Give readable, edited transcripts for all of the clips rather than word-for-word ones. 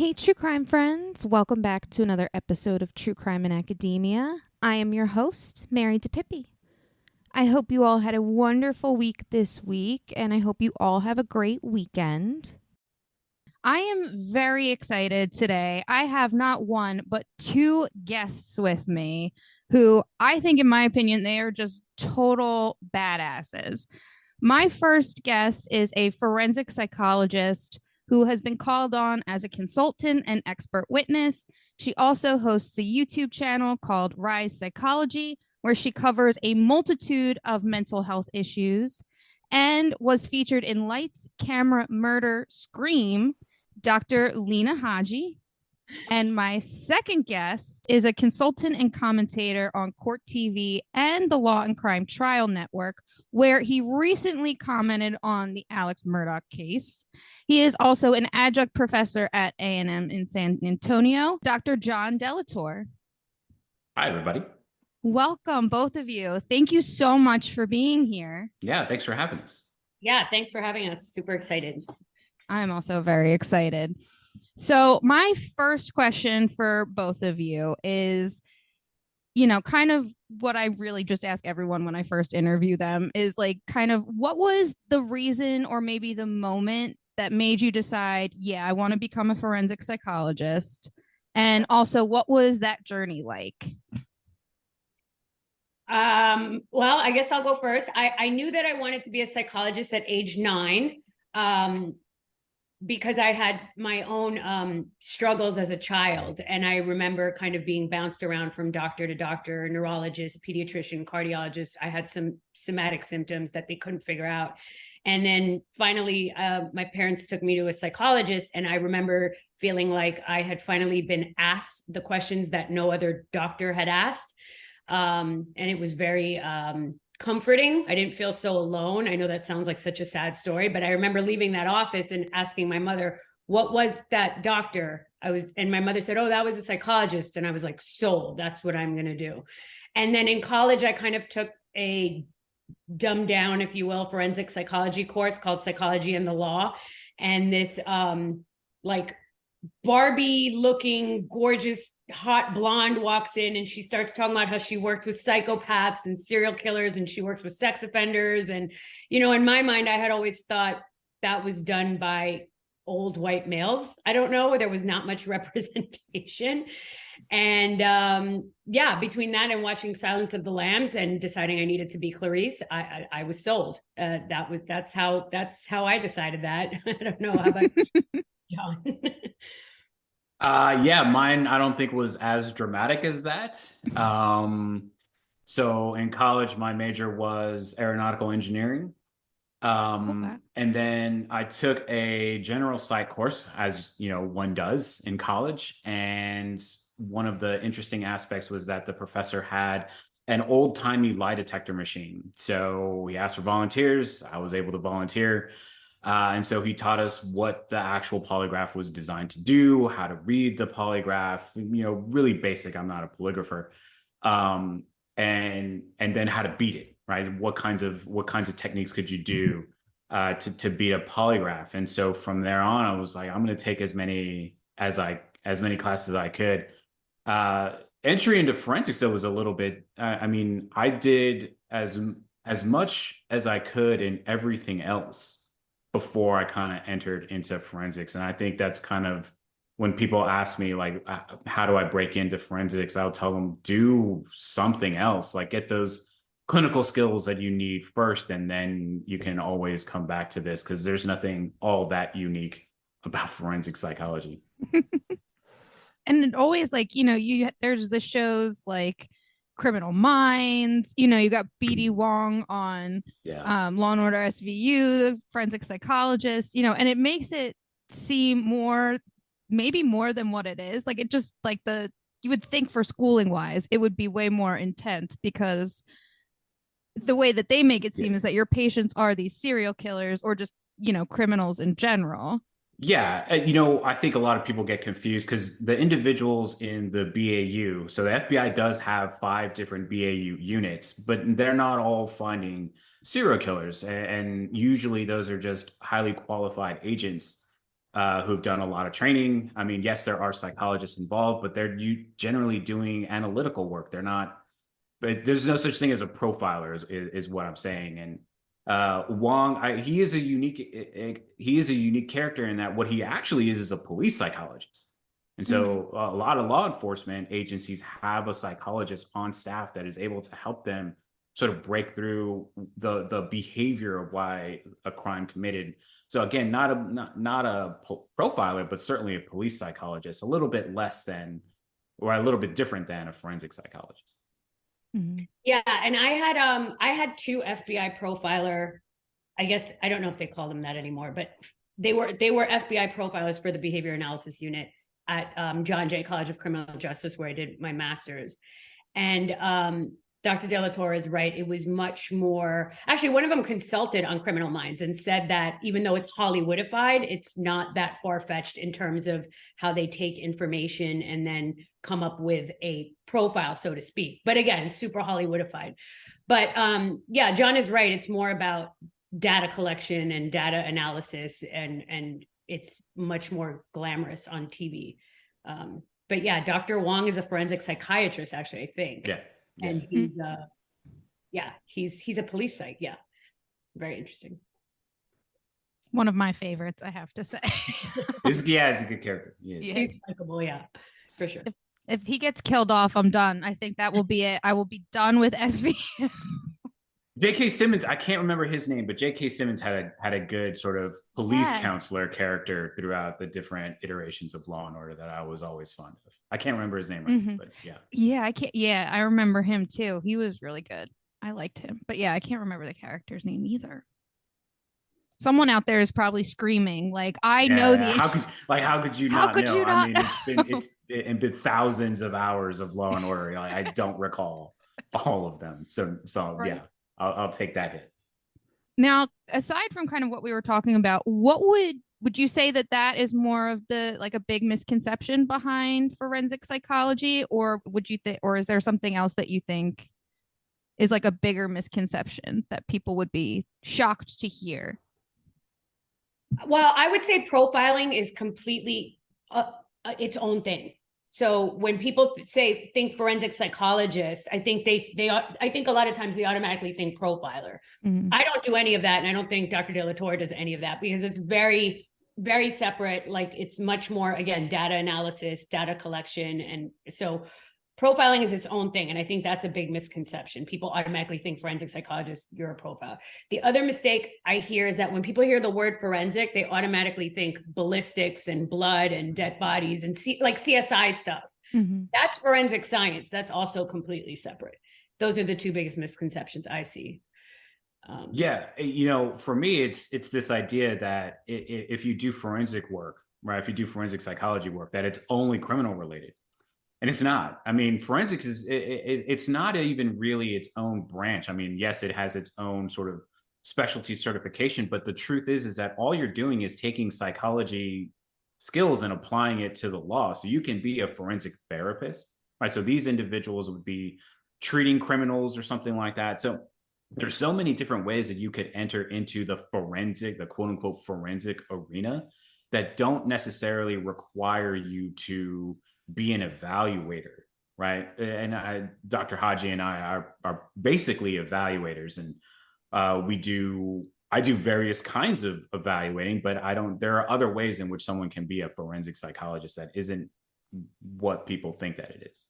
Hey, true crime friends. Welcome back to another episode of True Crime in Academia. I am your host, Mary DiPipi. I hope you all had a wonderful week this week, and I hope you all have a great weekend. I am very excited today. I have not one, but two guests with me who I think, in my opinion, they are just total badasses. My first guest is a forensic psychologist who has been called on as a consultant and expert witness. She also hosts a YouTube channel called Rise Psychology, where she covers a multitude of mental health issues and was featured in Lights, Camera, Murder, Scream, Dr. Lina Haji. And my second guest is a consultant and commentator on Court TV and the Law and Crime Trial Network, where he recently commented on the Alec Murdaugh case. He is also an adjunct professor at A&M in San Antonio, Dr. John Delatorre. Hi, everybody. Welcome, both of you. Thank you so much for being here. Yeah, thanks for having us. Yeah, thanks for having us. Super excited. I'm also very excited. So my first question for both of you is, kind of what I really just ask everyone when I first interview them is like, kind of what was the reason or maybe the moment that made you decide, yeah, I want to become a forensic psychologist? And also, what was that journey like? Well, I guess I'll go first. I knew that I wanted to be a psychologist at age 9. Because I had my own struggles as a child. And I remember kind of being bounced around from doctor to doctor, neurologist, pediatrician, cardiologist. I had some somatic symptoms that they couldn't figure out. And then finally, my parents took me to a psychologist. And I remember feeling like I had finally been asked the questions that no other doctor had asked. And it was very comforting. I didn't feel so alone. I know that sounds like such a sad story, but I remember leaving that office and asking my mother, what was that doctor? And my mother said, oh, that was a psychologist. And I was like, sold, that's what I'm going to do. And then in college, I kind of took a dumbed down, if you will, forensic psychology course called Psychology and the Law. And this like Barbie looking gorgeous hot blonde walks in and she starts talking about how she worked with psychopaths and serial killers and she works with sex offenders. And, in my mind, I had always thought that was done by old white males. I don't know, there was not much representation. And between that and watching Silence of the Lambs and deciding I needed to be Clarice, I was sold. That's how I decided that. I don't know. How about John? Mine I don't think was as dramatic as that. So in college, my major was aeronautical engineering. And then I took a general psych course, as one does in college. And one of the interesting aspects was that the professor had an old-timey lie detector machine. So we asked for volunteers. I was able to volunteer. And so he taught us what the actual polygraph was designed to do, how to read the polygraph, really basic. I'm not a polygrapher. And then how to beat it, right? What kinds of techniques could you do to beat a polygraph? And so from there on, I was like, I'm going to take as many classes as I could. Entry into forensics, though, was a little bit, I did as much as I could in everything else before I kind of entered into forensics. And I think that's kind of when people ask me, like, how do I break into forensics? I'll tell them, do something else, like get those clinical skills that you need first. And then you can always come back to this because there's nothing all that unique about forensic psychology. And it always there's the shows like Criminal Minds, you got BD Wong on Law and Order SVU, the forensic psychologist, and it makes it seem maybe more than what it is. Like it just you would think for schooling wise, it would be way more intense because the way that they make it seem is that your patients are these serial killers or just, criminals in general. Yeah, I think a lot of people get confused because the individuals in the BAU, so the FBI does have 5 different BAU units, but they're not all finding serial killers. And usually those are just highly qualified agents who've done a lot of training. I mean, yes, there are psychologists involved, but they're generally doing analytical work. They're not, but there's no such thing as a profiler is what I'm saying. And Wong, he is a unique character in that what he actually is a police psychologist. And so a lot of law enforcement agencies have a psychologist on staff that is able to help them sort of break through the behavior of why a crime committed. So again, not a profiler, but certainly a police psychologist, a little bit less than, or a little bit different than a forensic psychologist. Mm-hmm. Yeah, and I had two FBI profiler. I guess I don't know if they call them that anymore, but they were FBI profilers for the behavior analysis unit at John Jay College of Criminal Justice, where I did my master's. And Dr. Delatorre is right. It was much more, actually, one of them consulted on Criminal Minds and said that even though it's Hollywoodified, it's not that far-fetched in terms of how they take information and then come up with a profile, so to speak. But again, super Hollywoodified. But yeah, John is right. It's more about data collection and data analysis, and it's much more glamorous on TV. But yeah, Dr. Wong is a forensic psychiatrist, actually, I think. Yeah. And he's a police psych. Yeah. Very interesting. One of my favorites, I have to say. He's a good character. He's likable, yeah, for sure. If he gets killed off, I'm done. I think that will be it. I will be done with SV. J.K. Simmons, I can't remember his name, but J.K. Simmons had a good sort of police counselor character throughout the different iterations of Law and Order that I was always fond of. I can't remember his name right, but yeah. Yeah, I can't. Yeah, I remember him too. He was really good. I liked him, but yeah, I can't remember the character's name either. Someone out there is probably screaming, like, I know the. How could you not know? I mean, it's been thousands of hours of Law and Order. Like, I don't recall all of them. So right. Yeah. I'll take that hit. Now, aside from kind of what we were talking about, what would you say that is more of the, like, a big misconception behind forensic psychology, or would you think, or is there something else that you think is like a bigger misconception that people would be shocked to hear? Well, I would say profiling is completely its own thing. So when people think forensic psychologist, I think I think a lot of times they automatically think profiler. Mm-hmm. I don't do any of that. And I don't think Dr. Delatorre does any of that, because it's very, very separate. Like, it's much more, again, data analysis, data collection. And so profiling is its own thing. And I think that's a big misconception. People automatically think forensic psychologist, you're a profiler. The other mistake I hear is that when people hear the word forensic, they automatically think ballistics and blood and dead bodies and like CSI stuff. Mm-hmm. That's forensic science. That's also completely separate. Those are the two biggest misconceptions I see. For me, it's this idea that if you do forensic work, right, if you do forensic psychology work, that it's only criminal related. And it's not. I mean, forensics it's not even really its own branch. I mean, yes, it has its own sort of specialty certification, but the truth is that all you're doing is taking psychology skills and applying it to the law. So you can be a forensic therapist, right? So these individuals would be treating criminals or something like that. So there's so many different ways that you could enter into the quote unquote forensic arena that don't necessarily require you to be an evaluator, right? And Dr. Haji and I are basically evaluators, and I do various kinds of evaluating, but there are other ways in which someone can be a forensic psychologist that isn't what people think that it is.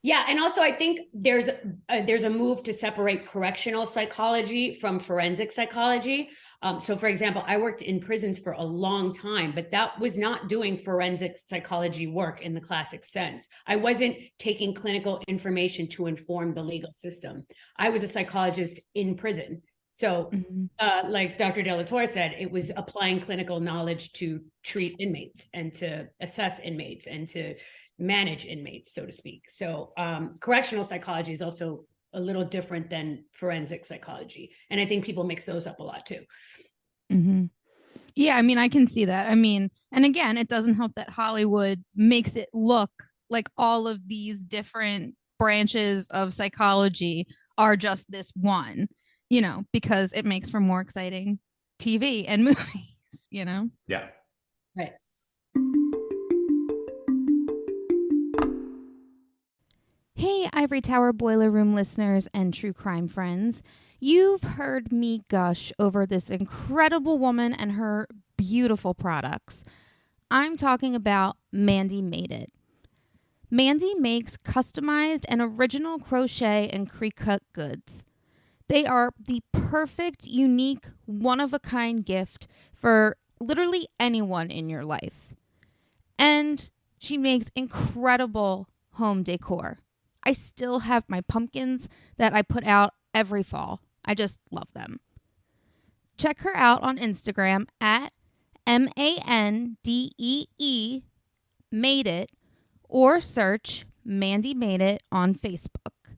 Yeah, and also I think there's a move to separate correctional psychology from forensic psychology. So, for example, I worked in prisons for a long time, but that was not doing forensic psychology work in the classic sense. I wasn't taking clinical information to inform the legal system. I was a psychologist in prison. So, like Dr. Delatorre said, it was applying clinical knowledge to treat inmates and to assess inmates and to manage inmates, so to speak. So correctional psychology is also a little different than forensic psychology. And I think people mix those up a lot too. Mm-hmm. Yeah, I mean, I can see that. I mean, and again, it doesn't help that Hollywood makes it look like all of these different branches of psychology are just this one, because it makes for more exciting TV and movies, Yeah. Right. Hey, Ivory Tower Boiler Room listeners and true crime friends. You've heard me gush over this incredible woman and her beautiful products. I'm talking about Mandy Made It. Mandy makes customized and original crochet and pre-cut goods. They are the perfect, unique, one-of-a-kind gift for literally anyone in your life. And she makes incredible home decor. I still have my pumpkins that I put out every fall. I just love them. Check her out on Instagram at MANDEE Made It, or search Mandy Made It on Facebook.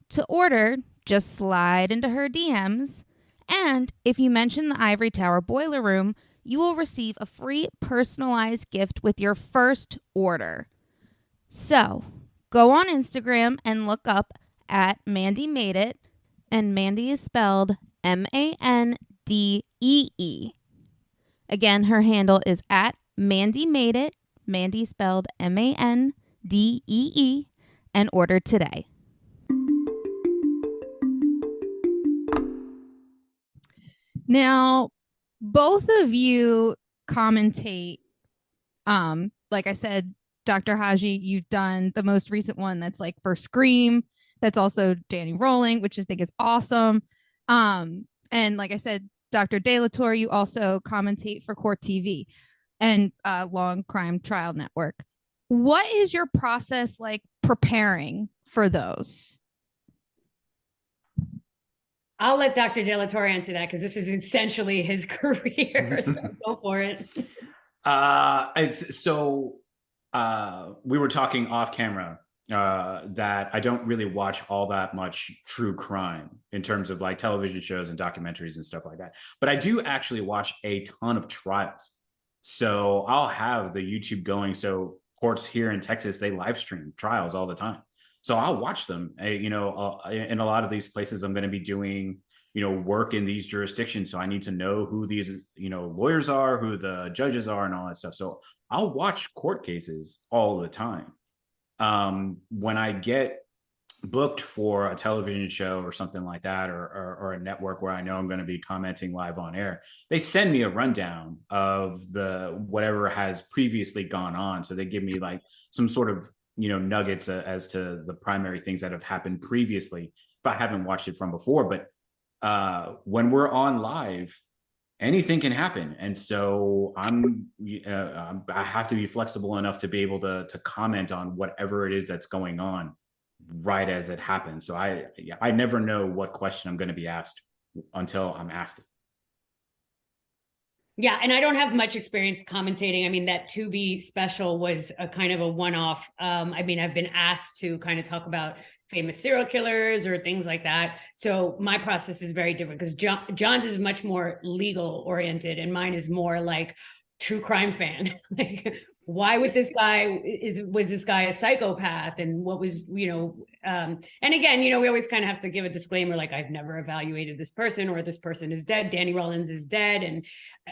To order, just slide into her DMs, and if you mention the Ivory Tower Boiler Room, you will receive a free personalized gift with your first order. So, go on Instagram and look up at Mandy Made It, and Mandy is spelled MANDEE. Again, her handle is at Mandy Made It, Mandy spelled MANDEE, and order today. Now, both of you commentate. Like I said, Dr. Haji, you've done the most recent one that's like for Scream. That's also Danny Rolling, which I think is awesome. And like I said, Dr. Delatorre, you also commentate for Court TV and Long Crime Trial Network. What is your process like preparing for those? I'll let Dr. Delatorre answer that because this is essentially his career. So go for it. We were talking off camera that I don't really watch all that much true crime in terms of like television shows and documentaries and stuff like that. But I do actually watch a ton of trials. So I'll have the YouTube going. So courts here in Texas, they live stream trials all the time. So I'll watch them. In a lot of these places, I'm going to be doing, work in these jurisdictions. So I need to know who these, lawyers are, who the judges are, and all that stuff. So I'll watch court cases all the time. When I get booked for a television show or something like that, or a network where I know I'm going to be commenting live on air, they send me a rundown of the whatever has previously gone on. So they give me like some sort of nuggets as to the primary things that have happened previously, if I haven't watched it from before. But when we're on live, anything can happen, and so I have to be flexible enough to be able to comment on whatever it is that's going on right as it happens. So I never know what question I'm going to be asked until I'm asked it. Yeah, and I don't have much experience commentating. I mean, that To Be special was a kind of a one-off. I've been asked to kind of talk about famous serial killers or things like that. So my process is very different because John's is much more legal oriented and mine is more like true crime fan. Like, why would this guy was this guy a psychopath, and what was and again, we always kind of have to give a disclaimer, like, I've never evaluated this person, or this person is dead. Danny Rollins is dead. And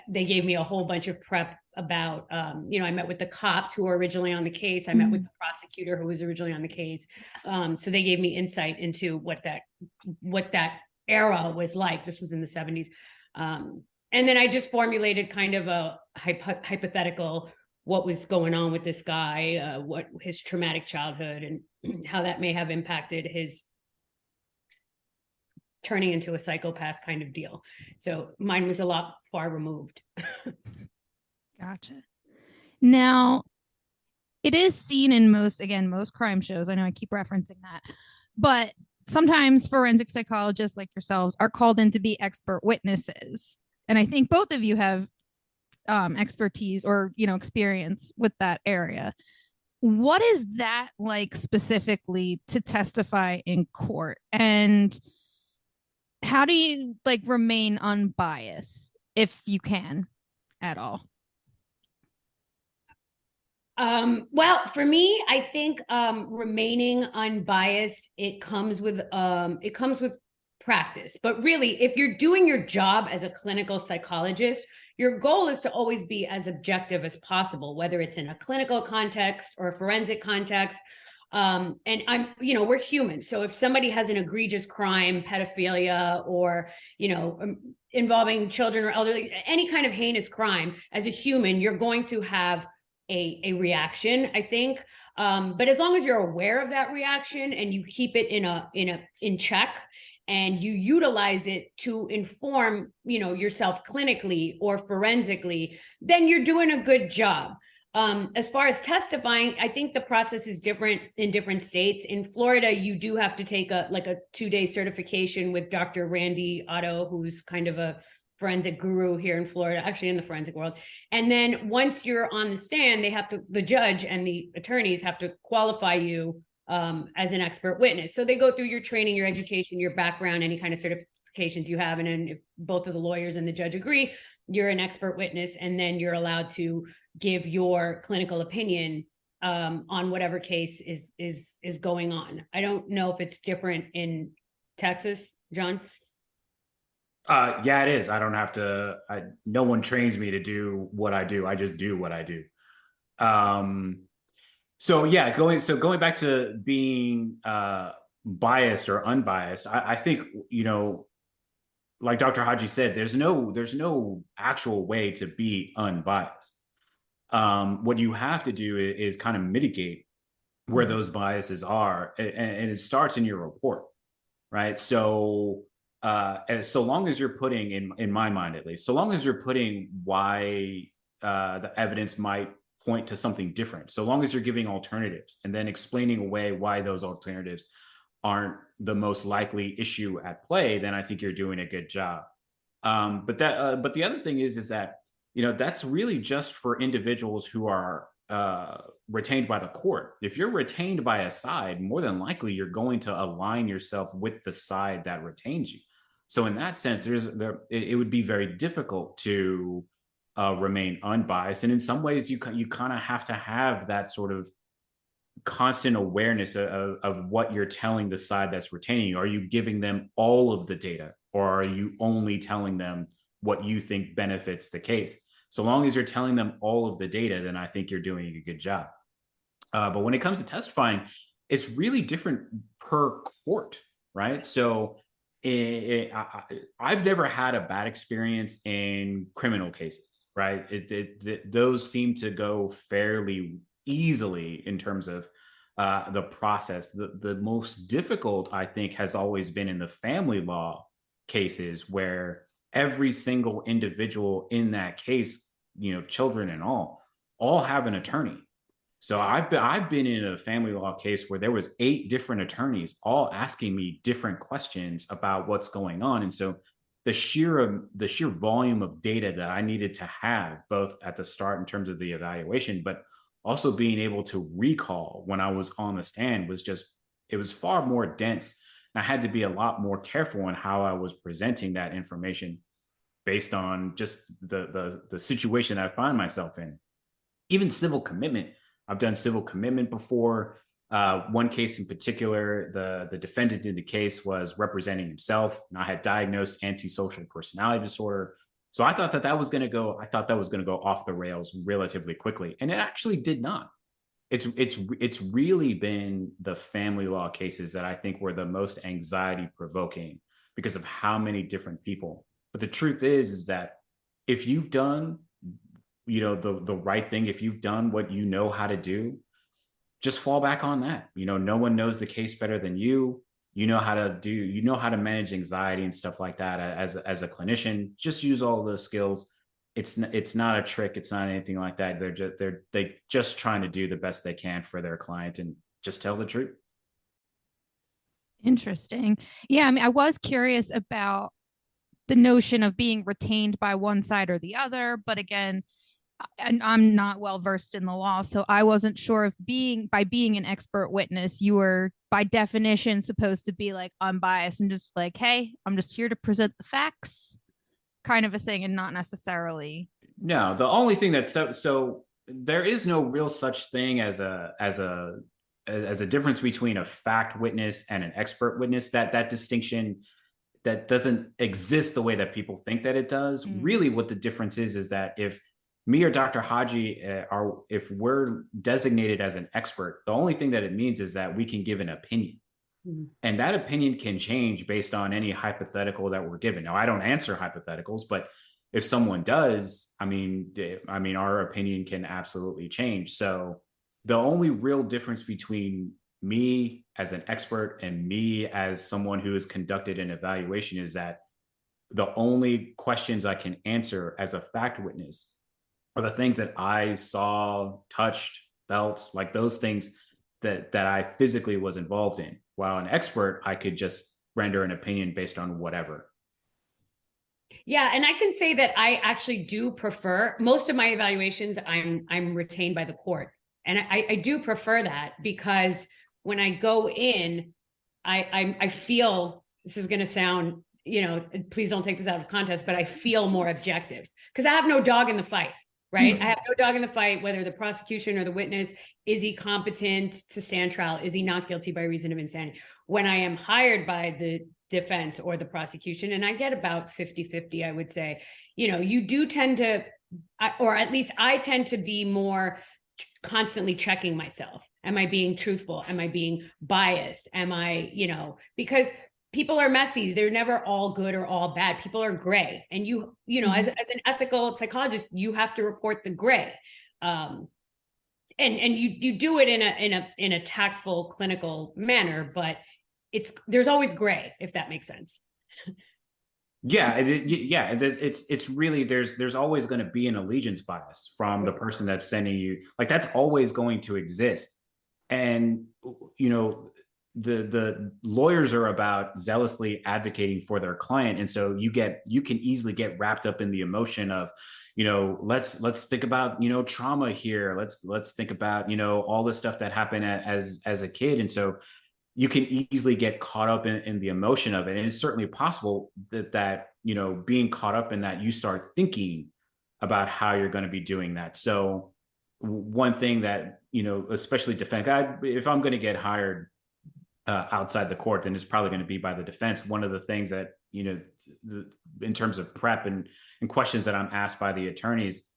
they gave me a whole bunch of prep about I met with the cops who were originally on the case. I met with the prosecutor who was originally on the case. So they gave me insight into what that era was like. This was in the 70s. And then I just formulated kind of a hypothetical, what was going on with this guy, what his traumatic childhood, and how that may have impacted his turning into a psychopath kind of deal. So mine was a lot far removed. Gotcha. Now, it is seen in most crime shows. I know I keep referencing that, but sometimes forensic psychologists like yourselves are called in to be expert witnesses. And I think both of you have expertise or experience with that area. What is that like specifically to testify in court, and how do you like remain unbiased if you can at all? Well, for me, I think remaining unbiased, it comes with practice. But really, if you're doing your job as a clinical psychologist, your goal is to always be as objective as possible, whether it's in a clinical context or a forensic context. And we're human. So if somebody has an egregious crime, pedophilia, or, involving children or elderly, any kind of heinous crime, as a human, you're going to have a reaction, I think. But as long as you're aware of that reaction and you keep it in check, and you utilize it to inform, yourself clinically or forensically, then you're doing a good job. As far as testifying, I think the process is different in different states. In Florida, you do have to take a 2-day certification with Dr. Randy Otto, who's kind of a forensic guru here in Florida, actually in the forensic world. And then once you're on the stand, the judge and the attorneys have to qualify you as an expert witness. So they go through your training, your education, your background, any kind of certifications you have. And then if both of the lawyers and the judge agree, you're an expert witness, and then you're allowed to give your clinical opinion on whatever case is going on. I don't know if it's different in Texas, John. Yeah, it is. I don't have to, no one trains me to do what I do. I just do what I do. So going back to being biased or unbiased, I think, like Dr. Haji said, there's no actual way to be unbiased. What you have to do is kind of mitigate where those biases are, and it starts in your report, right? So so long as you're putting, in my mind at least, so long as you're putting why the evidence might point to something different, so long as you're giving alternatives and then explaining away why those alternatives aren't the most likely issue at play, then I think you're doing a good job. But the other thing is that, that's really just for individuals who are retained by the court. If you're retained by a side, more than likely you're going to align yourself with the side that retains you. So in that sense, it would be very difficult to remain unbiased. And in some ways, you kind of have to have that sort of constant awareness of what you're telling the side that's retaining you. Are you giving them all of the data, or are you only telling them what you think benefits the case? So long as you're telling them all of the data, then I think you're doing a good job. But when it comes to testifying, it's really different per court, right? So I've never had a bad experience in criminal cases, right? Those seem to go fairly easily in terms of the process. The most difficult, I think, has always been in the family law cases, where every single individual in that case, children and all have an attorney. So I've been in a family law case where there was 8 different attorneys all asking me different questions about what's going on. And so the sheer volume of data that I needed to have, both at the start in terms of the evaluation, but also being able to recall when I was on the stand, it was far more dense. And I had to be a lot more careful in how I was presenting that information based on just the situation that I find myself in. Even civil commitment. I've done civil commitment before. One case in particular, the defendant in the case was representing himself, and I had diagnosed antisocial personality disorder. So I thought that was going to go off the rails relatively quickly, and it actually did not. It's really been the family law cases that I think were the most anxiety provoking because of how many different people. But the truth is that if you've done the right thing, if you've done what you know how to do, just fall back on that. No one knows the case better than you. You know how to manage anxiety and stuff like that as a clinician. Just use all those skills. It's not a trick. It's not anything like that. They're just trying to do the best they can for their client and just tell the truth. Interesting. Yeah, I mean, I was curious about the notion of being retained by one side or the other, but again, and I'm not well versed in the law, so I wasn't sure if by being an expert witness, you were by definition supposed to be like unbiased and just like, hey, I'm just here to present the facts, kind of a thing, and not necessarily. No, the only thing that's so there is no real such thing as a difference between a fact witness and an expert witness. That distinction that doesn't exist the way that people think that it does. Really what the difference is that if me or Dr. Haji if we're designated as an expert, the only thing that it means is that we can give an opinion. And that opinion can change based on any hypothetical that we're given. Now, I don't answer hypotheticals, but if someone does, I mean, our opinion can absolutely change. So the only real difference between me as an expert and me as someone who has conducted an evaluation is that the only questions I can answer as a fact witness are the things that I saw, touched, felt, like those things that I physically was involved in. While an expert, I could just render an opinion based on whatever. Yeah, and I can say that I actually do prefer most of my evaluations. I'm retained by the court, and I do prefer that, because when I go in, I feel, this is going to sound, please don't take this out of context, but I feel more objective because I have no dog in the fight. Right. I have no dog in the fight, whether the prosecution or the witness, is he competent to stand trial? Is he not guilty by reason of insanity? When I am hired by the defense or the prosecution, and I get about 50-50, I would say, you do tend to, or at least I tend to be more constantly checking myself. Am I being truthful? Am I being biased? Am I, because people are messy. They're never all good or all bad. People are gray. And as an ethical psychologist, you have to report the gray. And you do it in a tactful, clinical manner, but there's always gray, if that makes sense. Yeah. It's really, there's always going to be an allegiance bias from the person that's sending you. Like, that's always going to exist. And, the lawyers are about zealously advocating for their client. And so you can easily get wrapped up in the emotion of, let's think about, trauma here. Let's think about, all the stuff that happened as a kid. And so you can easily get caught up in the emotion of it. And it's certainly possible that, being caught up in that, you start thinking about how you're going to be doing that. So one thing that, especially defense, if I'm going to get hired outside the court, then it's probably going to be by the defense. One of the things that, in terms of prep and questions that I'm asked by the attorneys,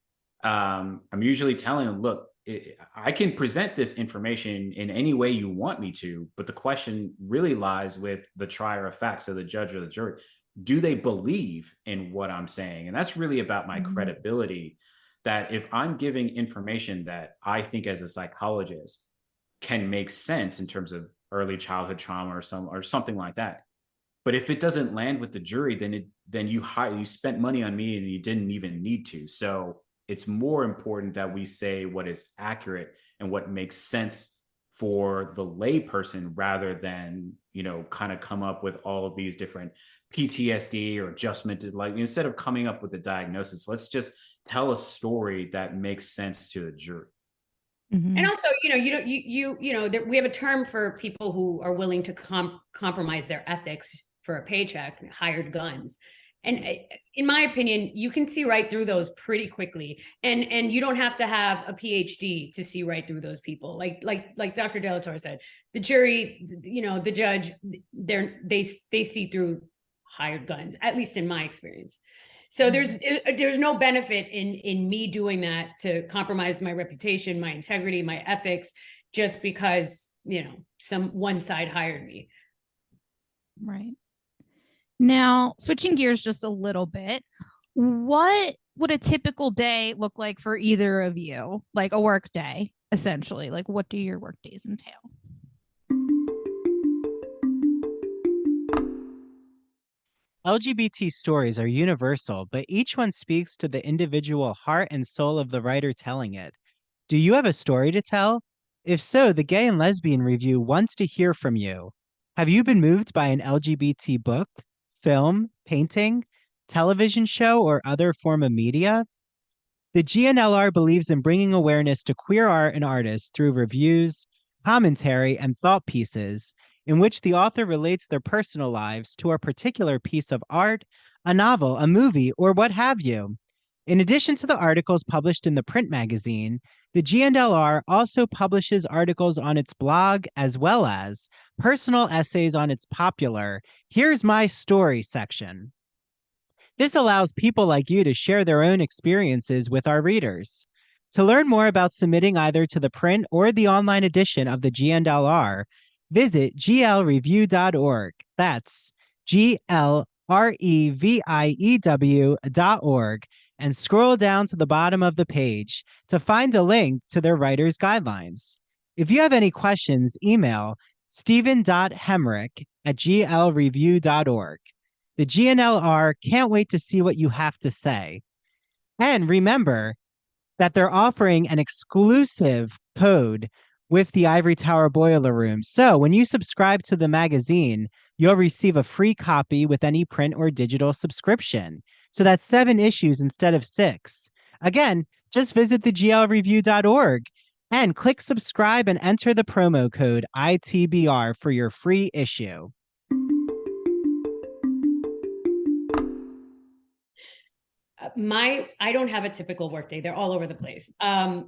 I'm usually telling them, look, I can present this information in any way you want me to, but the question really lies with the trier of fact, so the judge or the jury. Do they believe in what I'm saying? And that's really about my credibility, that if I'm giving information that I think as a psychologist can make sense in terms of early childhood trauma or something like that. But if it doesn't land with the jury, then you spent money on me and you didn't even need to. So it's more important that we say what is accurate and what makes sense for the lay person, rather than, kind of come up with all of these different PTSD or adjustment. Like, instead of coming up with a diagnosis, let's just tell a story that makes sense to a jury. And also, we have a term for people who are willing to compromise their ethics for a paycheck, hired guns. And in my opinion, you can see right through those pretty quickly. And you don't have to have a PhD to see right through those people. Like Dr. Delatorre said, the jury, the judge, they see through hired guns, at least in my experience. So there's no benefit in me doing that to compromise my reputation, my integrity, my ethics, just because, one side hired me. Right. Now, switching gears just a little bit, what would a typical day look like for either of you? Like a work day, essentially. Like, what do your work days entail? LGBT stories are universal, but each one speaks to the individual heart and soul of the writer telling it. Do you have a story to tell? If so, the Gay and Lesbian Review wants to hear from you. Have you been moved by an LGBT book, film, painting, television show, or other form of media? The GNLR believes in bringing awareness to queer art and artists through reviews, commentary, and thought pieces, in which the author relates their personal lives to a particular piece of art, a novel, a movie, or what have you. In addition to the articles published in the print magazine, the GNLR also publishes articles on its blog as well as personal essays on its popular Here's My Story section. This allows people like you to share their own experiences with our readers. To learn more about submitting either to the print or the online edition of the GNLR, visit glreview.org. That's glreview.org, and scroll down to the bottom of the page to find a link to their writer's guidelines. If you have any questions, email stephen.hemrick@glreview.org. The GNLR can't wait to see what you have to say. And remember that they're offering an exclusive code with the Ivory Tower Boiler Room. So when you subscribe to the magazine, you'll receive a free copy with any print or digital subscription. So that's 7 issues instead of 6. Again, just visit theglreview.org and click subscribe and enter the promo code ITBR for your free issue. I don't have a typical workday. They're all over the place.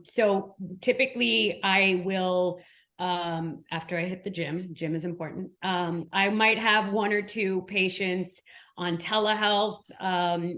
So typically I will, after I hit the gym is important. I might have 1 or 2 patients on telehealth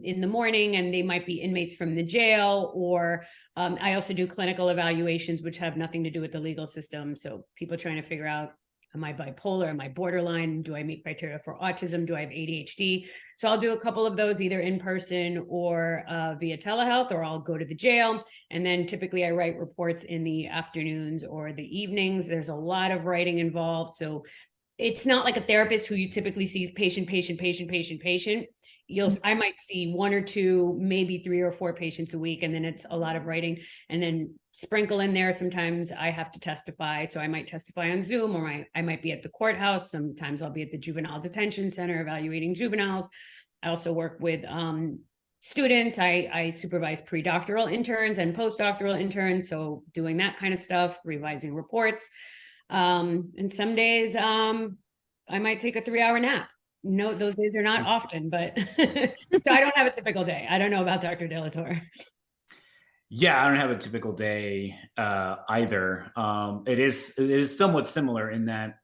in the morning, and they might be inmates from the jail, or I also do clinical evaluations, which have nothing to do with the legal system. So people trying to figure out, am I bipolar? Am I borderline? Do I meet criteria for autism? Do I have ADHD? So I'll do a couple of those either in person or via telehealth, or I'll go to the jail. And then typically I write reports in the afternoons or the evenings. There's a lot of writing involved. So it's not like a therapist who you typically sees patient. I might see 1 or 2, maybe 3 or 4 patients a week. And then it's a lot of writing, and then sprinkle in there. Sometimes I have to testify. So I might testify on Zoom, or I might be at the courthouse. Sometimes I'll be at the juvenile detention center evaluating juveniles. I also work with students. I supervise pre-doctoral interns and postdoctoral interns. So doing that kind of stuff, revising reports. And some days I might take a 3-hour nap. No, those days are not often, but so I don't have a typical day. I don't know about Dr. Delatorre. Yeah, I don't have a typical day either. It is somewhat similar in that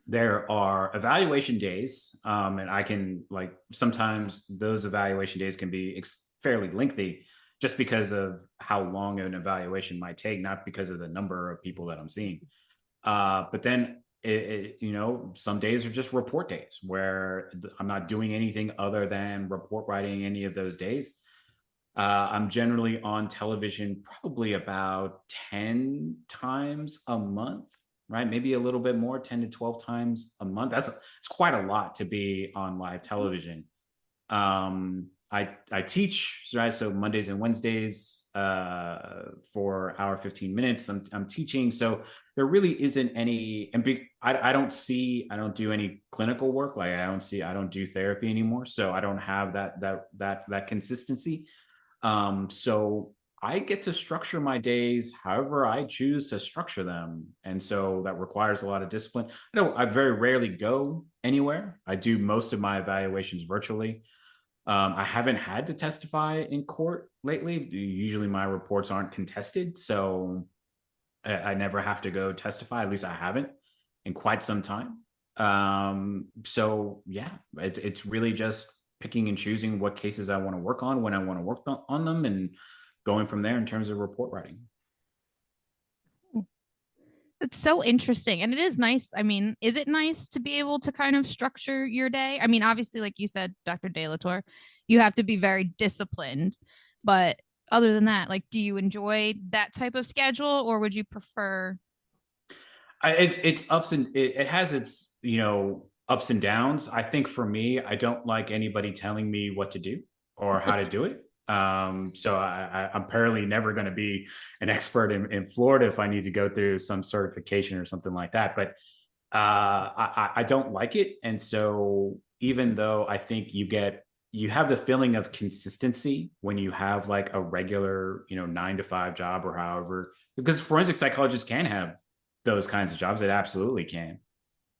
there are evaluation days, and I can, like, sometimes those evaluation days can be fairly lengthy just because of how long an evaluation might take, not because of the number of people that I'm seeing. But then some days are just report days where I'm not doing anything other than report writing any of those days. I'm generally on television probably about 10 times a month, right? Maybe a little bit more, 10 to 12 times a month. It's quite a lot to be on live television. I teach, right? So Mondays and Wednesdays for hour 15 minutes. I'm teaching. So there really isn't any, I don't do any clinical work. Like I don't do therapy anymore. So I don't have that consistency. So I get to structure my days however I choose to structure them. And so that requires a lot of discipline. I very rarely go anywhere. I do most of my evaluations virtually. I haven't had to testify in court lately. Usually my reports aren't contested, so I never have to go testify. At least I haven't in quite some time. So yeah, it's really just picking and choosing what cases I want to work on, when I want to work on them, and going from there in terms of report writing. It's so interesting. And it is nice. I mean, is it nice to be able to kind of structure your day? I mean, obviously, like you said, Dr. Delatorre, you have to be very disciplined. But other than that, like, do you enjoy that type of schedule, or would you prefer? It's ups and it has its, ups and downs. I think for me, I don't like anybody telling me what to do or how to do it. So I'm apparently never going to be an expert in Florida if I need to go through some certification or something like that. But I don't like it. And so even though I think you have the feeling of consistency when you have like a regular, 9-to-5 job or however, because forensic psychologists can have those kinds of jobs. It absolutely can.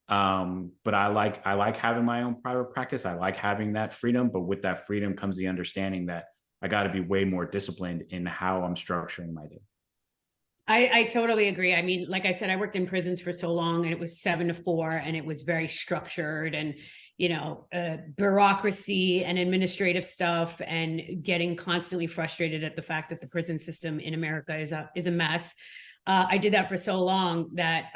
But I like having my own private practice. I like having that freedom, but with that freedom comes the understanding that I got to be way more disciplined in how I'm structuring my day. I totally agree. I mean, like I said, I worked in prisons for so long, and it was 7 to 4, and it was very structured, and, you know, bureaucracy and administrative stuff, and getting constantly frustrated at the fact that the prison system in America is a mess. I did that for so long that,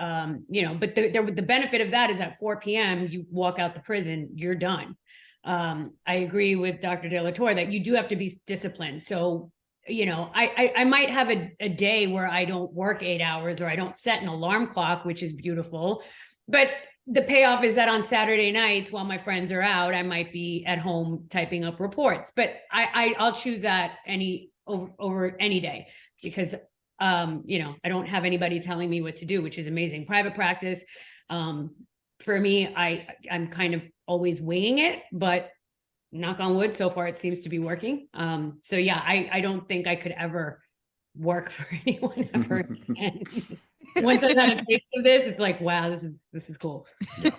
you know, but the benefit of that is at 4 p.m., you walk out the prison, you're done. I agree with Dr. Delatorre that you do have to be disciplined. So, you know, I might have a day where I don't work 8 hours, or I don't set an alarm clock, which is beautiful. But the payoff is that on Saturday nights, while my friends are out, I might be at home typing up reports. But I'll choose that over any day, because you know, I don't have anybody telling me what to do, which is amazing. Private practice, for me, I'm kind of always winging it, but knock on wood, so far it seems to be working. So yeah, I don't think I could ever work for anyone ever again. Once I've had a taste of this, it's like, wow, this is cool. Yeah.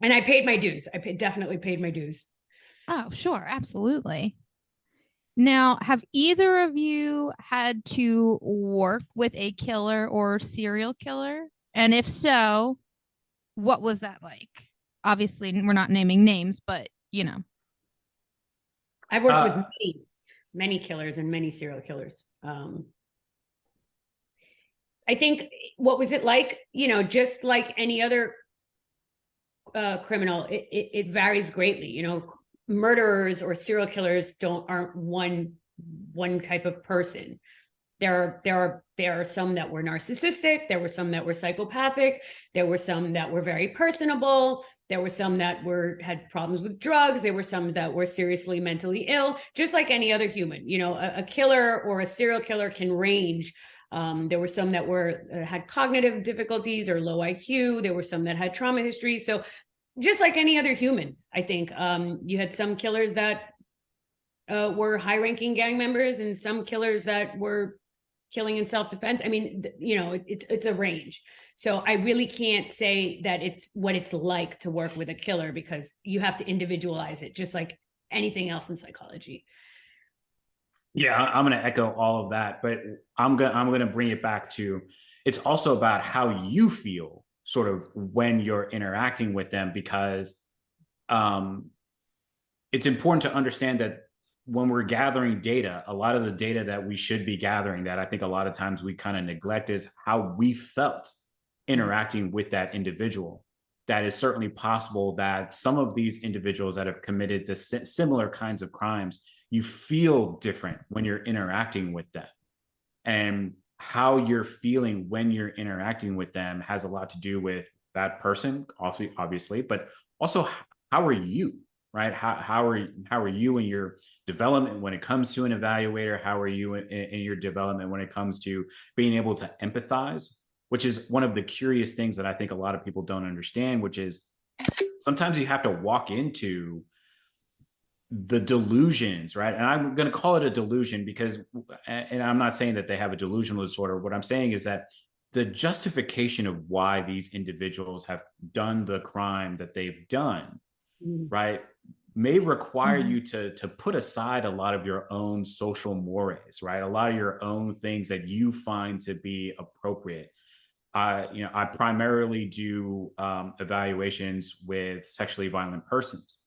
And I paid my dues. Definitely paid my dues. Oh, sure, absolutely. Now, have either of you had to work with a killer or serial killer? And if so, what was that like? Obviously, we're not naming names, but, you know. I've worked with many killers and many serial killers. I think, what was it like? You know, just like any other criminal, it varies greatly. You know, murderers or serial killers aren't one type of person. There are some that were narcissistic. There were some that were psychopathic. There were some that were very personable. There were some that had problems with drugs. There were some that were seriously mentally ill, just like any other human. You know, a killer or a serial killer can range. There were some that had cognitive difficulties or low IQ. There were some that had trauma history. So just like any other human, I think, you had some killers that were high-ranking gang members, and some killers that were killing in self-defense. I mean, you know, it's a range. So I really can't say that it's what it's like to work with a killer, because you have to individualize it, just like anything else in psychology. Yeah, I'm going to echo all of that, but I'm going to bring it back to, it's also about how you feel sort of when you're interacting with them, because it's important to understand that when we're gathering data, a lot of the data that we should be gathering, that I think a lot of times we kind of neglect, is how we felt interacting with that individual. That is certainly possible that some of these individuals that have committed the similar kinds of crimes, you feel different when you're interacting with them. And how you're feeling when you're interacting with them has a lot to do with that person, obviously, but also how are you? Right? How are you in your development when it comes to an evaluator? How are you in your development when it comes to being able to empathize? Which is one of the curious things that I think a lot of people don't understand, which is sometimes you have to walk into the delusions, right? And I'm going to call it a delusion because, and I'm not saying that they have a delusional disorder. What I'm saying is that the justification of why these individuals have done the crime that they've done, right, may require you to put aside a lot of your own social mores, right? A lot of your own things that you find to be appropriate. I primarily do evaluations with sexually violent persons.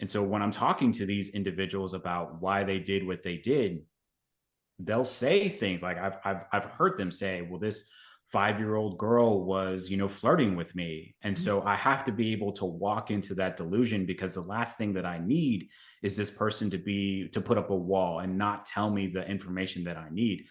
And so when I'm talking to these individuals about why they did what they did, they'll say things like, I've heard them say, well, this 5-year-old girl was, flirting with me. And so I have to be able to walk into that delusion, because the last thing that I need is this person to put up a wall and not tell me the information that I need.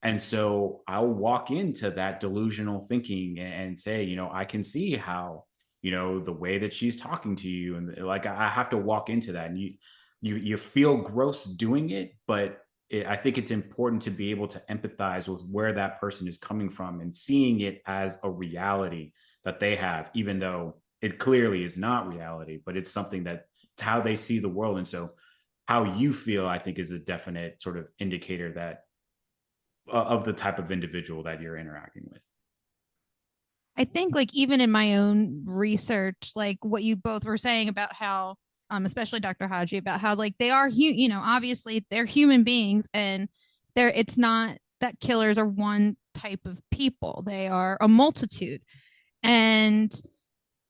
And so I'll walk into that delusional thinking and say, I can see how, the way that she's talking to you, and like, I have to walk into that, and you feel gross doing it, but I think it's important to be able to empathize with where that person is coming from and seeing it as a reality that they have, even though it clearly is not reality, but it's something that it's how they see the world. And so how you feel, I think, is a definite sort of indicator that of the type of individual that you're interacting with. I think, like, even in my own research, like what you both were saying about how especially Dr. Haji, about how like they are, obviously they're human beings, and it's not that killers are one type of people. They are a multitude. And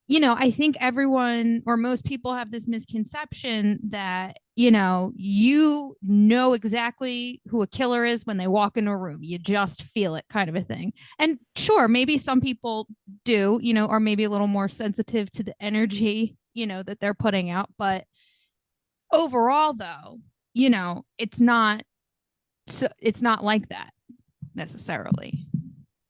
I think everyone or most people have this misconception that, you know exactly who a killer is when they walk into a room. You just feel it, kind of a thing. And sure, maybe some people do, are maybe a little more sensitive to the energy, that they're putting out. But overall, though, it's not like that necessarily.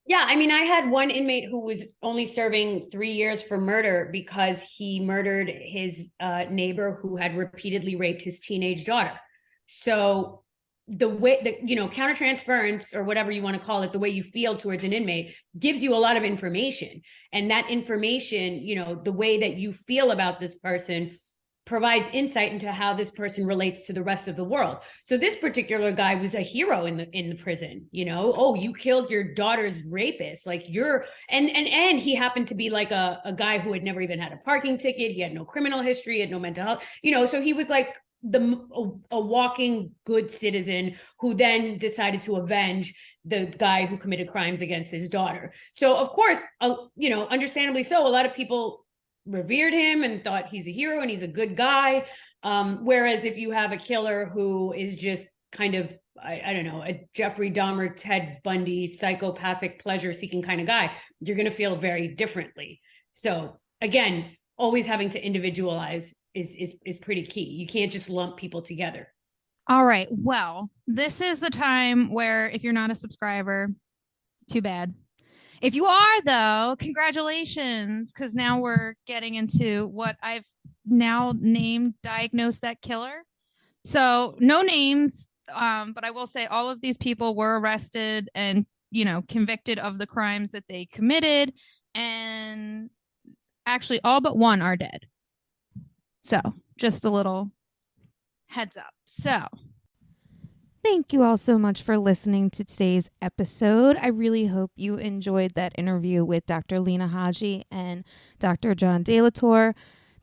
Yeah, I mean, I had one inmate who was only serving 3 years for murder because he murdered his neighbor who had repeatedly raped his teenage daughter. So the way that, countertransference, or whatever you want to call it, the way you feel towards an inmate gives you a lot of information. And that information, the way that you feel about this person provides insight into how this person relates to the rest of the world. So this particular guy was a hero in the prison, oh, you killed your daughter's rapist. Like and he happened to be like a guy who had never even had a parking ticket. He had no criminal history, he had no mental health, so he was like a walking good citizen who then decided to avenge the guy who committed crimes against his daughter. So of course, understandably so, a lot of people revered him and thought he's a hero and he's a good guy. Whereas if you have a killer who is just kind of, I don't know, a Jeffrey Dahmer, Ted Bundy, psychopathic pleasure-seeking kind of guy, you're going to feel very differently. So again, always having to individualize is pretty key. You can't just lump people together. All right. Well, this is the time where if you're not a subscriber, too bad. If you are, though, congratulations, because now we're getting into what I've now named Diagnose That Killer. So no names, but I will say all of these people were arrested and, convicted of the crimes that they committed. And actually, all but one are dead. So just a little heads up. So thank you all so much for listening to today's episode. I really hope you enjoyed that interview with Dr. Lina Haji and Dr. John Delatorre.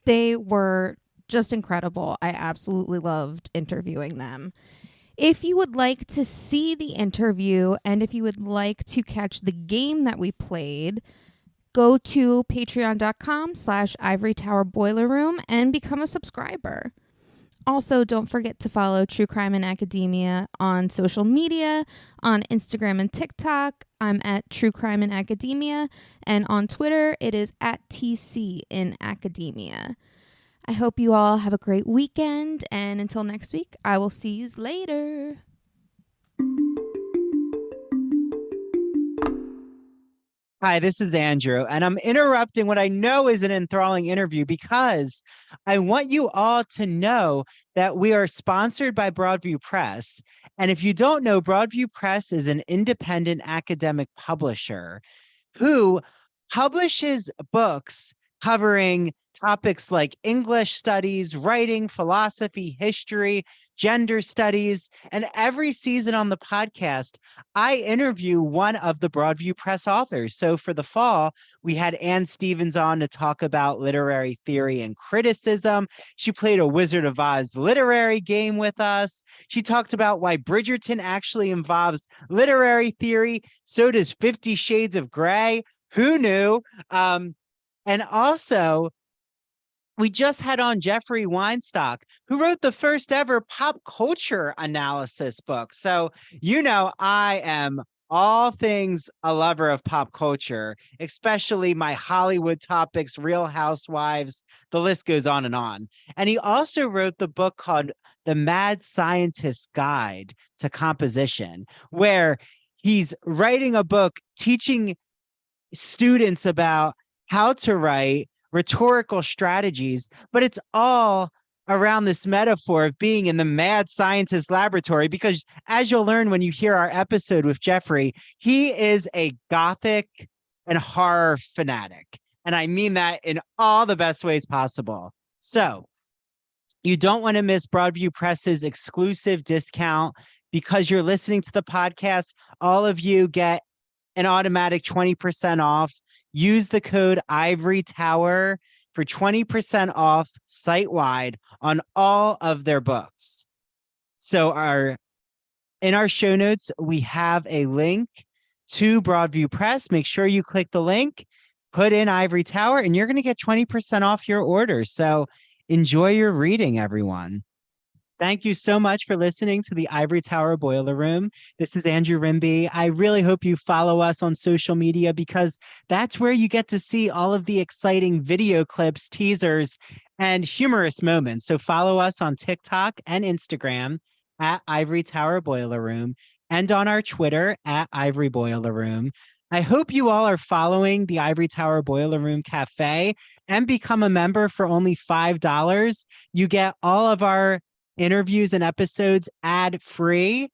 They were just incredible. I absolutely loved interviewing them. If you would like to see the interview and if you would like to catch the game that we played, go to patreon.com/Ivory Tower Boiler Room and become a subscriber. Also, don't forget to follow True Crime in Academia on social media, on Instagram and TikTok. I'm at True Crime in Academia, and on Twitter, it is at TC in Academia. I hope you all have a great weekend, and until next week, I will see you later. Hi, this is Andrew, and I'm interrupting what I know is an enthralling interview because I want you all to know that we are sponsored by Broadview Press. And if you don't know, Broadview Press is an independent academic publisher who publishes books covering topics like English studies, writing, philosophy, history, gender studies. And every season on the podcast, I interview one of the Broadview Press authors. So for the fall, we had Ann Stevens on to talk about literary theory and criticism. She played a Wizard of Oz literary game with us. She talked about why Bridgerton actually involves literary theory. So does 50 Shades of Grey. Who knew? And also, we just had on Jeffrey Weinstock, who wrote the first ever pop culture analysis book. So, I am all things a lover of pop culture, especially my Hollywood topics, Real Housewives, the list goes on. And he also wrote the book called The Mad Scientist's Guide to Composition, where he's writing a book teaching students about how to write rhetorical strategies, but it's all around this metaphor of being in the mad scientist laboratory, because as you'll learn when you hear our episode with Jeffrey, he is a gothic and horror fanatic. And I mean that in all the best ways possible. So you don't want to miss Broadview Press's exclusive discount because you're listening to the podcast. All of you get an automatic 20% off. Use the code Ivory Tower for 20% off site-wide on all of their books. So in our show notes, we have a link to Broadview Press. Make sure you click the link, put in Ivory Tower, and you're going to get 20% off your order. So enjoy your reading, everyone. Thank you so much for listening to the Ivory Tower Boiler Room. This is Andrew Rimby. I really hope you follow us on social media because that's where you get to see all of the exciting video clips, teasers, and humorous moments. So follow us on TikTok and Instagram at Ivory Tower Boiler Room and on our Twitter at Ivory Boiler Room. I hope you all are following the Ivory Tower Boiler Room Cafe and become a member for only $5. You get all of our interviews and episodes ad-free.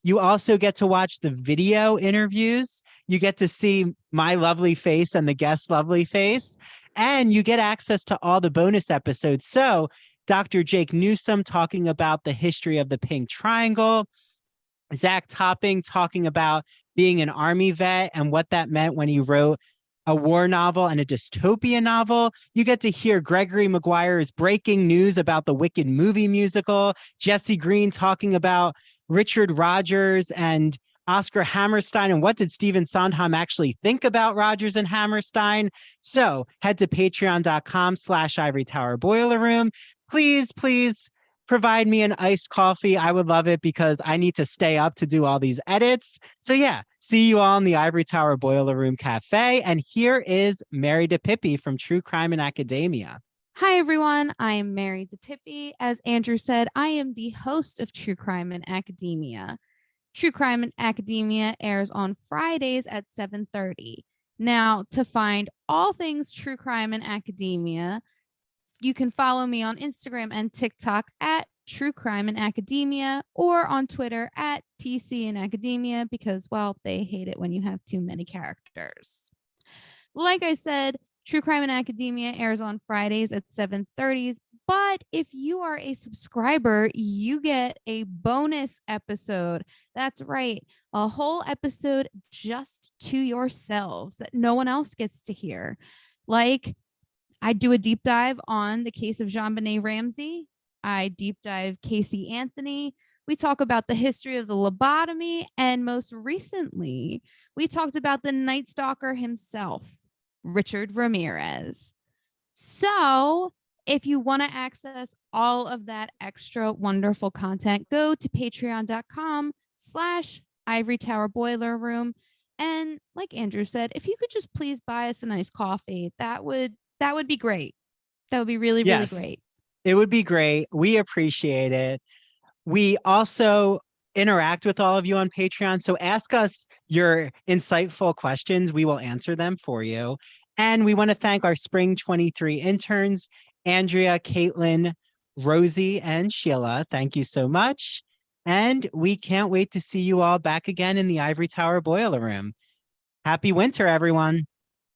You also get to watch the video interviews. You get to see my lovely face and the guest's lovely face, and you get access to all the bonus episodes. So Dr. Jake Newsom talking about the history of the Pink Triangle, Zach Topping talking about being an Army vet and what that meant when he wrote a war novel and a dystopian novel. You get to hear Gregory Maguire's breaking news about the Wicked movie musical, Jesse Green talking about Richard Rodgers and Oscar Hammerstein, and what did Stephen Sondheim actually think about Rodgers and Hammerstein. So head to patreon.com/Ivory Tower Boiler Room. Please provide me an iced coffee. I would love it because I need to stay up to do all these edits. So yeah, see you all in the Ivory Tower Boiler Room Cafe. And here is Mary DiPipi from True Crime and Academia. Hi, everyone. I'm Mary DiPipi. As Andrew said, I am the host of True Crime and Academia. True Crime and Academia airs on Fridays at 7:30. Now, to find all things True Crime and Academia, you can follow me on Instagram and TikTok at True Crime and Academia or on Twitter at TC and Academia because, well, they hate it when you have too many characters. Like I said, True Crime and Academia airs on Fridays at 7:30. But if you are a subscriber, you get a bonus episode. That's right, a whole episode just to yourselves that no one else gets to hear. Like, I do a deep dive on the case of JonBenet Ramsey. I deep dive Casey Anthony. We talk about the history of the lobotomy. And most recently, we talked about the Night Stalker himself, Richard Ramirez. So if you want to access all of that extra wonderful content, go to patreon.com/Ivory Tower Boiler Room. And like Andrew said, if you could just please buy us a nice coffee, that would be great. That would be really, really great. It would be great. We appreciate it. We also interact with all of you on Patreon. So ask us your insightful questions. We will answer them for you. And we want to thank our Spring 23 interns, Andrea, Kaitlyn, Rosie, and Sheila. Thank you so much. And we can't wait to see you all back again in the Ivory Tower Boiler Room. Happy winter, everyone.